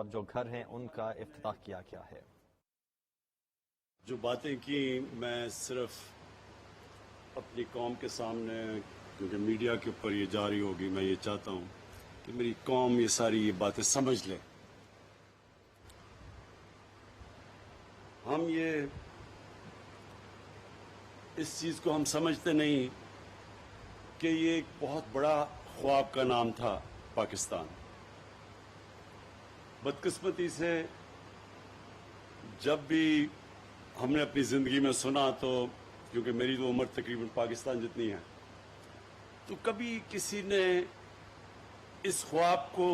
اور جو گھر ہیں ان کا افتتاح کیا گیا ہے۔ جو باتیں کی میں صرف اپنی قوم کے سامنے، کیونکہ میڈیا کے اوپر یہ جاری ہوگی، میں یہ چاہتا ہوں کہ میری قوم یہ ساری باتیں سمجھ لے۔ ہم اس چیز کو ہم سمجھتے نہیں کہ یہ ایک بہت بڑا خواب کا نام تھا پاکستان۔ بدقسمتی سے جب بھی ہم نے اپنی زندگی میں سنا، تو کیونکہ میری تو عمر تقریباً پاکستان جتنی ہے، تو کبھی کسی نے اس خواب کو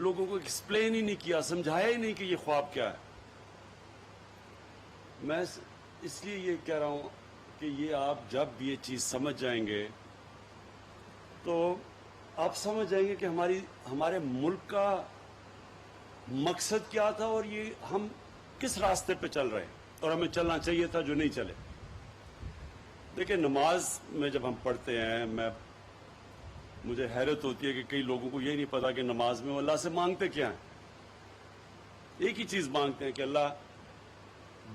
لوگوں کو ایکسپلین ہی نہیں کیا، سمجھایا ہی نہیں کہ یہ خواب کیا ہے۔ میں اس لیے یہ کہہ رہا ہوں کہ یہ آپ جب بھی یہ چیز سمجھ جائیں گے تو آپ سمجھ جائیں گے کہ ہمارے ملک کا مقصد کیا تھا اور یہ ہم کس راستے پہ چل رہے ہیں اور ہمیں چلنا چاہیے تھا جو نہیں چلے۔ دیکھیں، نماز میں جب ہم پڑھتے ہیں، مجھے حیرت ہوتی ہے کہ کئی لوگوں کو یہ نہیں پتا کہ نماز میں وہ اللہ سے مانگتے کیا ہیں۔ ایک ہی چیز مانگتے ہیں کہ اللہ،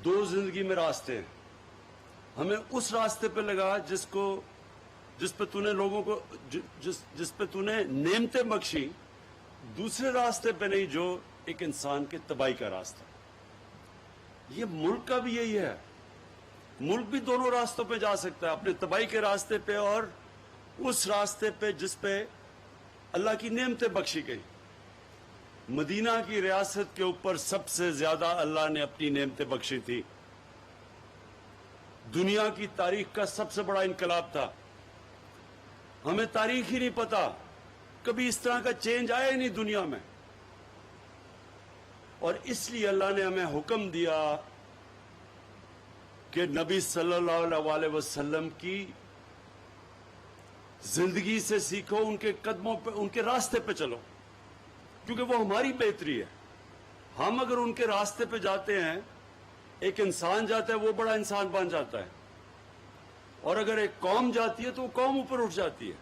دو زندگی میں راستے ہیں، ہمیں اس راستے پہ لگا جس پہ تو نے لوگوں کو جس پہ تو نے نعمتیں بخشی، دوسرے راستے پہ نہیں جو ایک انسان کے تباہی کا راستہ۔ یہ ملک کا بھی یہی ہے، ملک بھی دونوں راستوں پہ جا سکتا ہے، اپنے تباہی کے راستے پہ اور اس راستے پہ جس پہ اللہ کی نعمتیں بخشی گئی۔ مدینہ کی ریاست کے اوپر سب سے زیادہ اللہ نے اپنی نعمتیں بخشی تھی۔ دنیا کی تاریخ کا سب سے بڑا انقلاب تھا۔ ہمیں تاریخ ہی نہیں پتا، کبھی اس طرح کا چینج آیا ہی نہیں دنیا میں، اور اس لیے اللہ نے ہمیں حکم دیا کہ نبی صلی اللہ علیہ وسلم کی زندگی سے سیکھو، ان کے قدموں پہ، ان کے راستے پہ چلو، کیونکہ وہ ہماری بہتری ہے۔ ہم اگر ان کے راستے پہ جاتے ہیں، ایک انسان جاتا ہے وہ بڑا انسان بن جاتا ہے، اور اگر ایک قوم جاتی ہے تو وہ قوم اوپر اٹھ جاتی ہے۔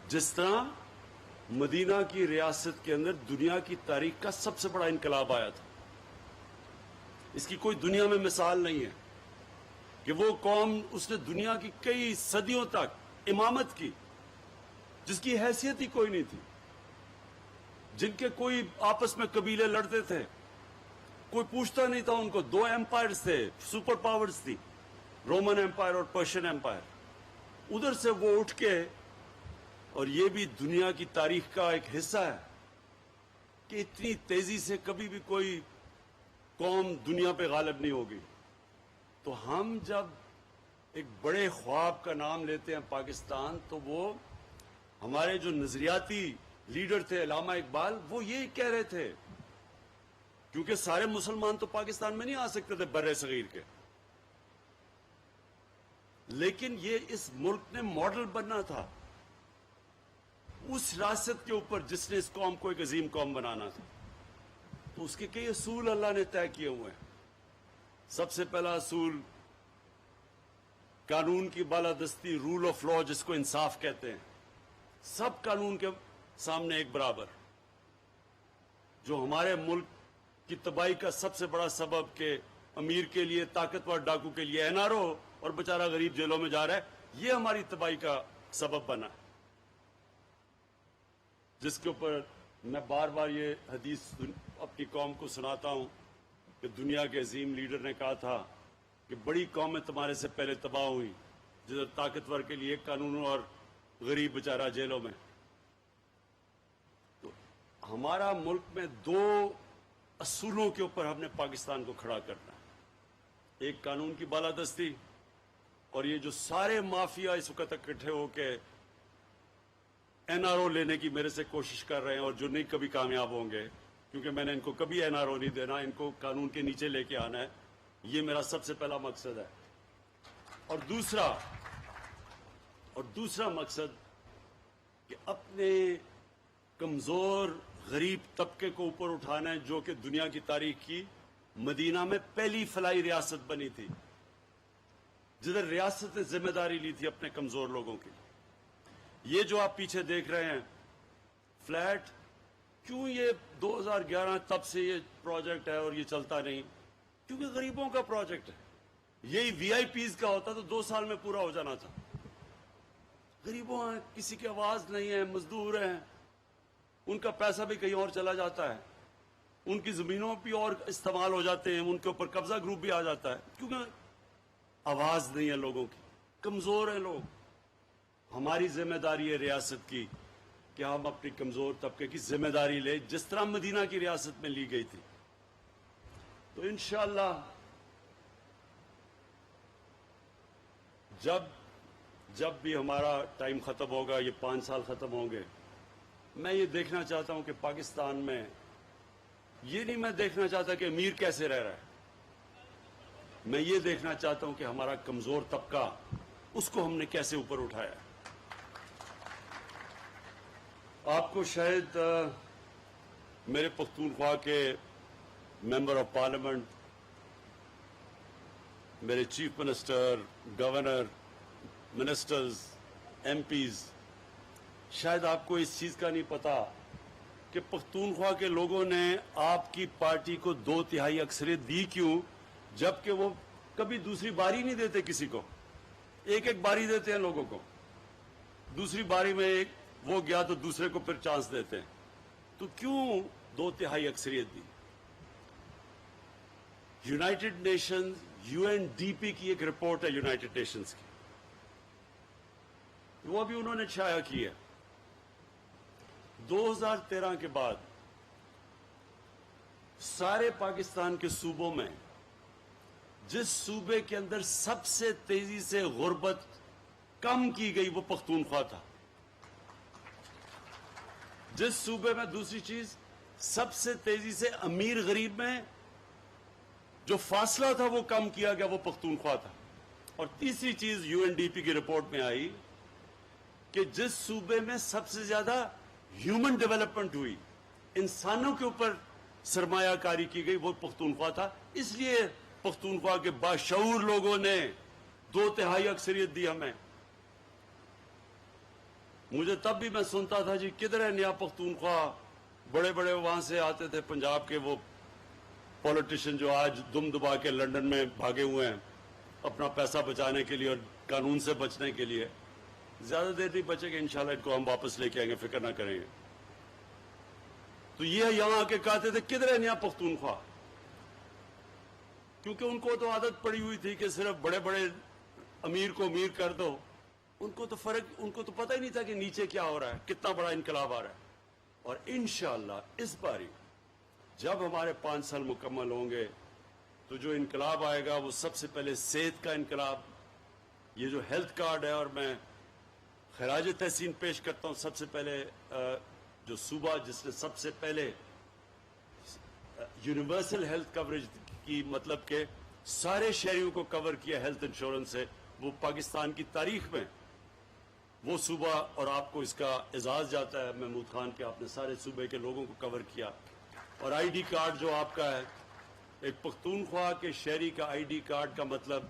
جس طرح مدینہ کی ریاست کے اندر دنیا کی تاریخ کا سب سے بڑا انقلاب آیا تھا، اس کی کوئی دنیا میں مثال نہیں ہے کہ وہ قوم، اس نے دنیا کی کئی صدیوں تک امامت کی، جس کی حیثیت ہی کوئی نہیں تھی، جن کے کوئی آپس میں قبیلے لڑتے تھے، کوئی پوچھتا نہیں تھا ان کو۔ دو ایمپائرز تھے، سپر پاورز تھی، رومن ایمپائر اور پرشین ایمپائر۔ ادھر سے وہ اٹھ کے، اور یہ بھی دنیا کی تاریخ کا ایک حصہ ہے کہ اتنی تیزی سے کبھی بھی کوئی قوم دنیا پہ غالب نہیں ہوگی۔ تو ہم جب ایک بڑے خواب کا نام لیتے ہیں پاکستان، تو وہ ہمارے جو نظریاتی لیڈر تھے علامہ اقبال، وہ یہ کہہ رہے تھے، کیونکہ سارے مسلمان تو پاکستان میں نہیں آ سکتے تھے بر صغیر کے، لیکن یہ اس ملک نے ماڈل بننا تھا اس ریاست کے اوپر جس نے اس قوم کو ایک عظیم قوم بنانا تھا۔ تو اس کے کئی اصول اللہ نے طے کیے ہوئے ہیں۔ سب سے پہلا اصول قانون کی بالادستی، رول آف لا، جس کو انصاف کہتے ہیں، سب قانون کے سامنے ایک برابر۔ جو ہمارے ملک کی تباہی کا سب سے بڑا سبب کہ امیر کے لیے، طاقتور ڈاکو کے لیے NRO اور بیچارہ غریب جیلوں میں جا رہا ہے، یہ ہماری تباہی کا سبب بنا ہے، جس کے اوپر میں بار بار یہ حدیث اپنی قوم کو سناتا ہوں کہ دنیا کے عظیم لیڈر نے کہا تھا کہ بڑی قومیں تمہارے سے پہلے تباہ ہوئی، جدھر طاقتور کے لیے ایک قانون اور غریب بیچارہ جیلوں میں۔ تو ہمارا ملک میں دو اصولوں کے اوپر ہم نے پاکستان کو کھڑا کرنا ہے، ایک قانون کی بالادستی، اور یہ جو سارے مافیا اس وقت اکٹھے ہو کے NRO لینے کی میرے سے کوشش کر رہے ہیں، اور جو نہیں کبھی کامیاب ہوں گے، کیونکہ میں نے ان کو کبھی NRO نہیں دینا، ان کو قانون کے نیچے لے کے آنا ہے، یہ میرا سب سے پہلا مقصد ہے۔ اور دوسرا مقصد کہ اپنے کمزور غریب طبقے کو اوپر اٹھانا ہے، جو کہ دنیا کی تاریخ کی مدینہ میں پہلی فلاحی ریاست بنی تھی، جدھر ریاست نے ذمہ داری لی تھی اپنے کمزور لوگوں کی۔ یہ جو آپ پیچھے دیکھ رہے ہیں فلیٹ، کیوں یہ 2011 تب سے یہ پروجیکٹ ہے اور یہ چلتا نہیں؟ کیونکہ غریبوں کا پروجیکٹ ہے. یہی وی آئی پیز کا ہوتا تو 2 سال میں پورا ہو جانا تھا. غریبوں ہیں, کسی کی آواز نہیں ہے, مزدور ہیں, ان کا پیسہ بھی کہیں اور چلا جاتا ہے, ان کی زمینوں بھی اور استعمال ہو جاتے ہیں, ان کے اوپر قبضہ گروپ بھی آ جاتا ہے, کیونکہ آواز نہیں ہے لوگوں کی, کمزور ہیں لوگ. ہماری ذمہ داری ہے ریاست کی کہ ہم اپنی کمزور طبقے کی ذمہ داری لیں, جس طرح مدینہ کی ریاست میں لی گئی تھی. تو انشاءاللہ جب بھی ہمارا ٹائم ختم ہوگا, یہ 5 سال ختم ہوں گے, میں یہ دیکھنا چاہتا ہوں کہ پاکستان میں, یہ نہیں میں دیکھنا چاہتا کہ امیر کیسے رہ رہا ہے, میں یہ دیکھنا چاہتا ہوں کہ ہمارا کمزور طبقہ, اس کو ہم نے کیسے اوپر اٹھایا. آپ کو شاید میرے پختونخوا کے ممبر آف پارلیمنٹ, میرے chief minister, governor, ministers, MPs, شاید آپ کو اس چیز کا نہیں پتا کہ پختونخوا کے لوگوں نے آپ کی پارٹی کو 2/3 اکثریت دی کیوں, جبکہ وہ کبھی دوسری باری نہیں دیتے کسی کو, ایک باری دیتے ہیں لوگوں کو, دوسری باری میں ایک وہ گیا تو دوسرے کو پھر چانس دیتے ہیں. تو کیوں 2/3 اکثریت دی؟ یونائٹڈ نیشنز UNDP کی ایک رپورٹ ہے یونائٹڈ نیشنز کی, وہ بھی انہوں نے شائع کی ہے. 2013 کے بعد سارے پاکستان کے صوبوں میں جس صوبے کے اندر سب سے تیزی سے غربت کم کی گئی وہ پختونخوا تھا. جس صوبے میں, دوسری چیز, سب سے تیزی سے امیر غریب میں جو فاصلہ تھا وہ کم کیا گیا وہ پختونخوا تھا. اور تیسری چیز UNDP کی رپورٹ میں آئی کہ جس صوبے میں سب سے زیادہ ہیومن ڈیولپمنٹ ہوئی, انسانوں کے اوپر سرمایہ کاری کی گئی, وہ پختونخوا تھا. اس لیے پختونخوا کے باشعور لوگوں نے 2/3 اکثریت دی ہمیں. مجھے تب بھی میں سنتا تھا جی کدھر ہے نیا پختونخوا, بڑے بڑے وہاں سے آتے تھے پنجاب کے وہ پولیٹیشین جو آج دم دبا کے لنڈن میں بھاگے ہوئے ہیں اپنا پیسہ بچانے کے لیے اور قانون سے بچنے کے لیے. زیادہ دیر نہیں بچے گا, انشاءاللہ ان کو ہم واپس لے کے آئیں گے, فکر نہ کریں گے. تو یہ یہاں آ کے کہتے تھے کدھر ہے نیا پختونخوا, کیونکہ ان کو تو عادت پڑی ہوئی تھی کہ صرف بڑے بڑے امیر کو امیر کر دو. ان کو تو پتہ ہی نہیں تھا کہ نیچے کیا ہو رہا ہے, کتنا بڑا انقلاب آ رہا ہے. اور انشاءاللہ اس باری جب ہمارے 5 سال مکمل ہوں گے تو جو انقلاب آئے گا وہ سب سے پہلے صحت کا انقلاب. یہ جو ہیلتھ کارڈ ہے, اور میں خراج تحسین پیش کرتا ہوں سب سے پہلے جو صوبہ جس نے سب سے پہلے یونیورسل ہیلتھ کوریج کی, مطلب کہ سارے شہریوں کو کور کیا ہیلتھ انشورنس سے, وہ پاکستان کی تاریخ میں وہ صوبہ, اور آپ کو اس کا اعزاز جاتا ہے محمود خان کہ آپ نے سارے صوبے کے لوگوں کو کور کیا. اور آئی ڈی کارڈ جو آپ کا ہے, ایک پختونخوا کے شہری کا آئی ڈی کارڈ کا مطلب